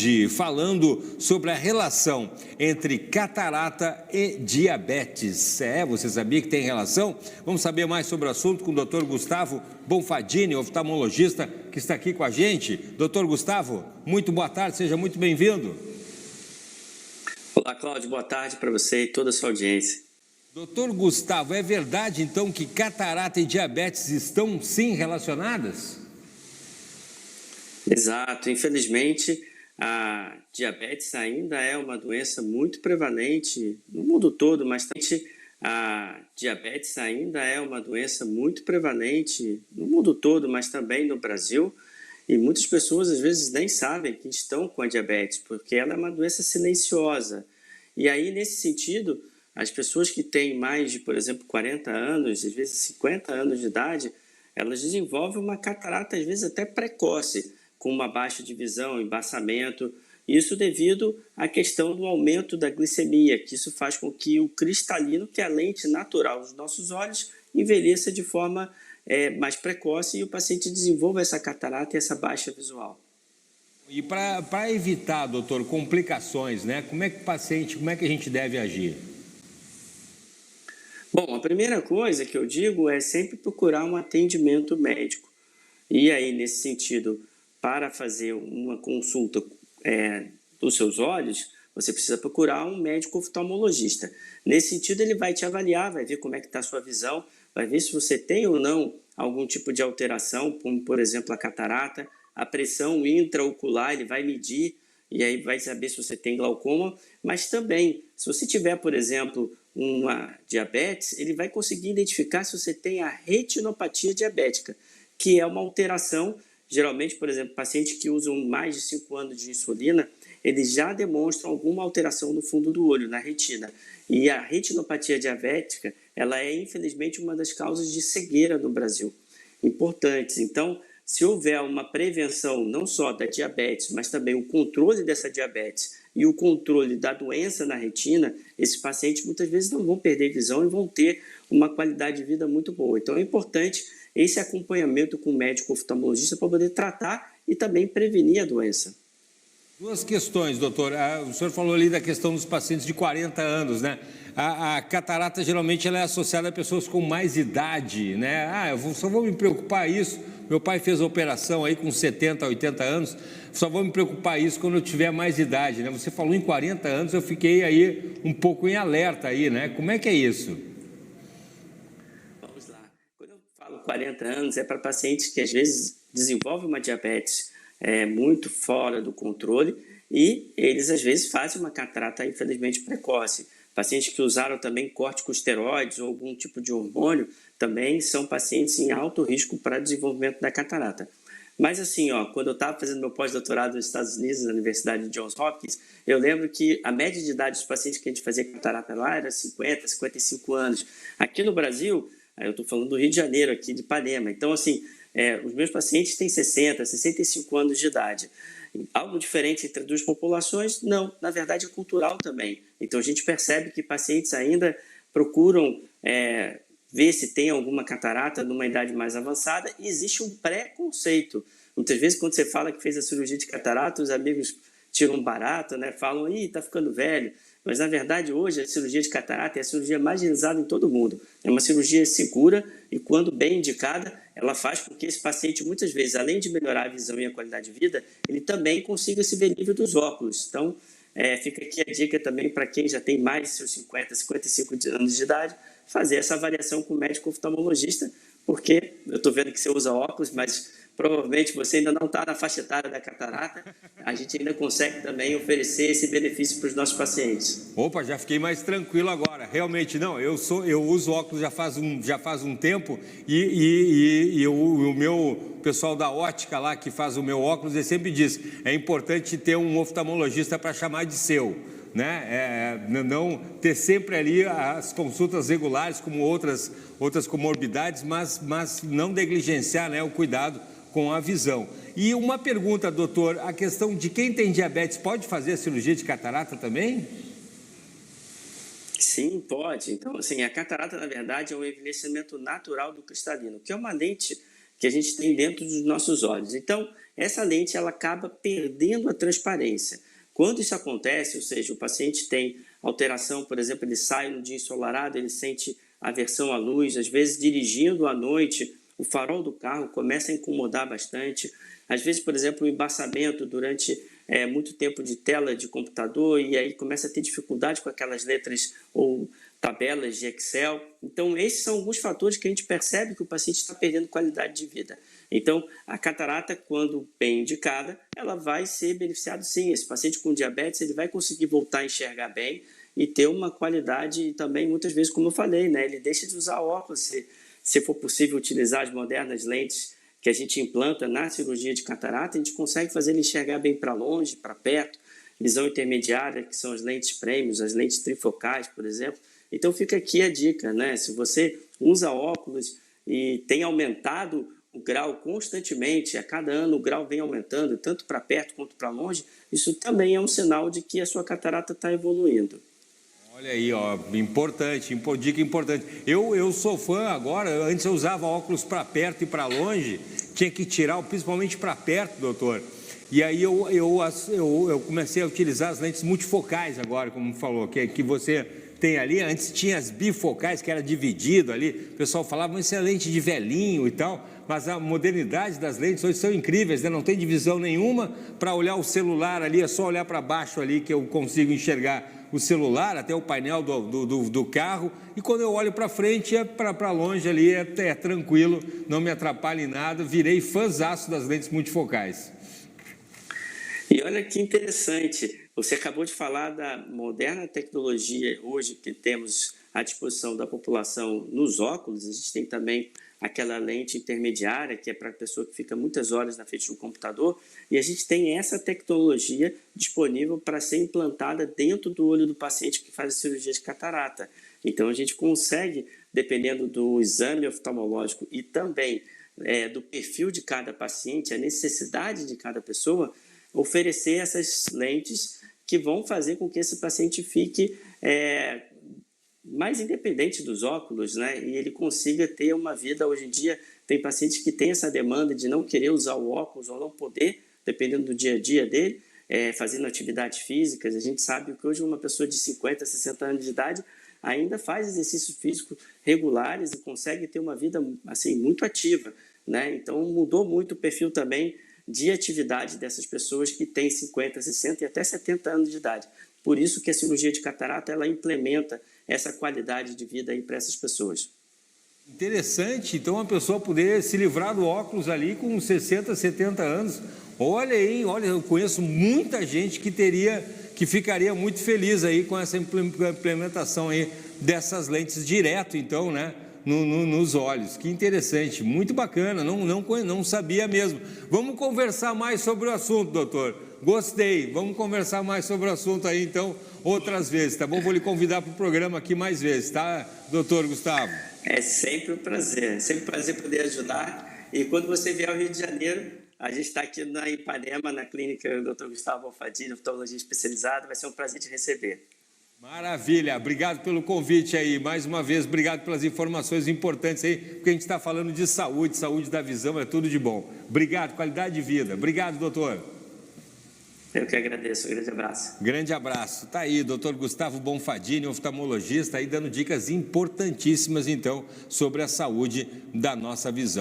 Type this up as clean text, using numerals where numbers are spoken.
hoje falando sobre a relação entre catarata e diabetes. Você sabia que tem relação? Vamos saber mais sobre o assunto com o Dr. Gustavo Bonfadini, oftalmologista, que está aqui com a gente. Dr. Gustavo, muito boa tarde, seja muito bem-vindo. Olá, Cláudio, boa tarde para você e toda a sua audiência. Doutor Gustavo, é verdade então que catarata e diabetes estão sim relacionadas? Exato, infelizmente a diabetes ainda é uma doença muito prevalente no mundo todo, mas também no Brasil, e muitas pessoas às vezes nem sabem que estão com a diabetes, porque ela é uma doença silenciosa. E aí, nesse sentido, as pessoas que têm mais de, por exemplo, 40 anos, às vezes 50 anos de idade, elas desenvolvem uma catarata, às vezes até precoce, com uma baixa de visão, embaçamento. Isso devido à questão do aumento da glicemia, que isso faz com que o cristalino, que é a lente natural dos nossos olhos, envelheça de forma mais precoce e o paciente desenvolva essa catarata e essa baixa visual. E para evitar, doutor, complicações, né? Como é que a gente deve agir? Bom, a primeira coisa que eu digo é sempre procurar um atendimento médico. E aí, nesse sentido, para fazer uma consulta dos seus olhos, você precisa procurar um médico oftalmologista. Nesse sentido, ele vai te avaliar, vai ver como é que está a sua visão, vai ver se você tem ou não algum tipo de alteração, como, por exemplo, a catarata, a pressão intraocular, ele vai medir e aí vai saber se você tem glaucoma, mas também, se você tiver, por exemplo, uma diabetes, ele vai conseguir identificar se você tem a retinopatia diabética, que é uma alteração. Geralmente, por exemplo, pacientes que usam mais de 5 anos de insulina, eles já demonstram alguma alteração no fundo do olho, na retina. E a retinopatia diabética, ela é, infelizmente, uma das causas de cegueira no Brasil, importantes. Então, se houver uma prevenção não só da diabetes, mas também o controle dessa diabetes e o controle da doença na retina, esses pacientes muitas vezes não vão perder visão e vão ter uma qualidade de vida muito boa. Então, é importante esse acompanhamento com o médico oftalmologista para poder tratar e também prevenir a doença. Duas questões, doutor. O senhor falou ali da questão dos pacientes de 40 anos, né? A catarata geralmente ela é associada a pessoas com mais idade, né? Eu só vou me preocupar isso. Meu pai fez a operação aí com 70, 80 anos. Só vou me preocupar isso quando eu tiver mais idade, né? Você falou em 40 anos, eu fiquei aí um pouco em alerta aí, né? Como é que é isso? 40 anos é para pacientes que às vezes desenvolvem uma diabetes muito fora do controle e eles às vezes fazem uma catarata infelizmente precoce. Pacientes que usaram também corticosteroides ou algum tipo de hormônio também são pacientes em alto risco para desenvolvimento da catarata. Mas assim, quando eu estava fazendo meu pós-doutorado nos Estados Unidos, na Universidade de Johns Hopkins, eu lembro que a média de idade dos pacientes que a gente fazia catarata lá era 50, 55 anos. Aqui no Brasil, eu estou falando do Rio de Janeiro, aqui de Ipanema. Então, assim, os meus pacientes têm 60, 65 anos de idade. Algo diferente entre as duas populações? Não, na verdade é cultural também. Então, a gente percebe que pacientes ainda procuram ver se tem alguma catarata numa idade mais avançada e existe um preconceito. Muitas vezes, quando você fala que fez a cirurgia de catarata, os amigos tiram barato, né? Falam, está ficando velho. Mas, na verdade, hoje, a cirurgia de catarata é a cirurgia mais realizada em todo o mundo. É uma cirurgia segura e, quando bem indicada, ela faz com que esse paciente, muitas vezes, além de melhorar a visão e a qualidade de vida, ele também consiga se ver livre dos óculos. Então, fica aqui a dica também para quem já tem mais de seus 50, 55 anos de idade, fazer essa avaliação com o médico oftalmologista, porque eu estou vendo que você usa óculos, mas provavelmente você ainda não está na faixa etária da catarata, a gente ainda consegue também oferecer esse benefício para os nossos pacientes. Opa, já fiquei mais tranquilo agora. Realmente não, eu uso óculos já faz um tempo e o meu pessoal da ótica lá que faz o meu óculos, ele sempre diz, é importante ter um oftalmologista para chamar de seu, né? Não ter sempre ali as consultas regulares como outras comorbidades, mas não negligenciar, né, o cuidado com a visão. E uma pergunta, doutor, a questão de quem tem diabetes pode fazer a cirurgia de catarata também? Sim, pode. Então, assim, a catarata, na verdade, é um envelhecimento natural do cristalino, que é uma lente que a gente tem dentro dos nossos olhos. Então, essa lente ela acaba perdendo a transparência. Quando isso acontece, ou seja, o paciente tem alteração, por exemplo, ele sai no dia ensolarado, ele sente aversão à luz, às vezes dirigindo à noite, o farol do carro começa a incomodar bastante. Às vezes, por exemplo, o embaçamento durante muito tempo de tela de computador e aí começa a ter dificuldade com aquelas letras ou tabelas de Excel. Então, esses são alguns fatores que a gente percebe que o paciente está perdendo qualidade de vida. Então, a catarata, quando bem indicada, ela vai ser beneficiada sim. Esse paciente com diabetes, ele vai conseguir voltar a enxergar bem e ter uma qualidade também, muitas vezes, como eu falei, né? Ele deixa de usar óculos, se for possível utilizar as modernas lentes que a gente implanta na cirurgia de catarata, a gente consegue fazer ele enxergar bem para longe, para perto, visão intermediária, que são as lentes prêmios, as lentes trifocais, por exemplo. Então fica aqui a dica, né? Se você usa óculos e tem aumentado o grau constantemente, a cada ano o grau vem aumentando, tanto para perto quanto para longe, isso também é um sinal de que a sua catarata está evoluindo. Olha aí, ó, importante, dica importante. Eu sou fã agora, antes eu usava óculos para perto e para longe, tinha que tirar, principalmente para perto, doutor. E aí eu comecei a utilizar as lentes multifocais agora, como falou, que você tem ali. Antes tinha as bifocais, que era dividido ali, o pessoal falava, mas isso é lente de velhinho e tal, mas a modernidade das lentes hoje são incríveis, né? Não tem divisão nenhuma. Para olhar o celular ali, é só olhar para baixo ali que eu consigo enxergar o celular, até o painel do carro, e quando eu olho para frente, para longe ali, é tranquilo, não me atrapalha em nada, virei fãzaço das lentes multifocais. E olha que interessante, você acabou de falar da moderna tecnologia hoje que temos à disposição da população nos óculos. A gente tem também aquela lente intermediária, que é para a pessoa que fica muitas horas na frente do computador, e a gente tem essa tecnologia disponível para ser implantada dentro do olho do paciente que faz a cirurgia de catarata. Então a gente consegue, dependendo do exame oftalmológico e também do perfil de cada paciente, a necessidade de cada pessoa, oferecer essas lentes que vão fazer com que esse paciente fique mais independente dos óculos, né? E ele consiga ter uma vida. Hoje em dia tem pacientes que têm essa demanda de não querer usar o óculos ou não poder, dependendo do dia a dia dele, fazendo atividades físicas. A gente sabe que hoje uma pessoa de 50, 60 anos de idade ainda faz exercícios físicos regulares e consegue ter uma vida assim muito ativa, né? Então mudou muito o perfil também de atividade dessas pessoas que têm 50, 60 e até 70 anos de idade. Por isso que a cirurgia de catarata ela implementa essa qualidade de vida aí para essas pessoas. Interessante, então a pessoa poder se livrar do óculos ali com 60, 70 anos. Olha aí, olha, eu conheço muita gente que ficaria muito feliz aí com essa implementação aí dessas lentes direto, então, né? Nos olhos. Que interessante, muito bacana, não sabia mesmo. Vamos conversar mais sobre o assunto, doutor. Gostei, vamos conversar mais sobre o assunto aí, então, outras vezes, tá bom? Vou lhe convidar para o programa aqui mais vezes, tá, doutor Gustavo? É sempre um prazer poder ajudar. E quando você vier ao Rio de Janeiro, a gente está aqui na Ipanema, na clínica do Dr. Gustavo Alfadini, oftalmologia especializada, vai ser um prazer te receber. Maravilha, obrigado pelo convite aí, mais uma vez, obrigado pelas informações importantes aí, porque a gente está falando de saúde da visão, é tudo de bom. Obrigado, qualidade de vida. Obrigado, doutor. Eu que agradeço, um grande abraço. Grande abraço. Está aí, doutor Gustavo Bonfadini, oftalmologista, aí dando dicas importantíssimas, então, sobre a saúde da nossa visão.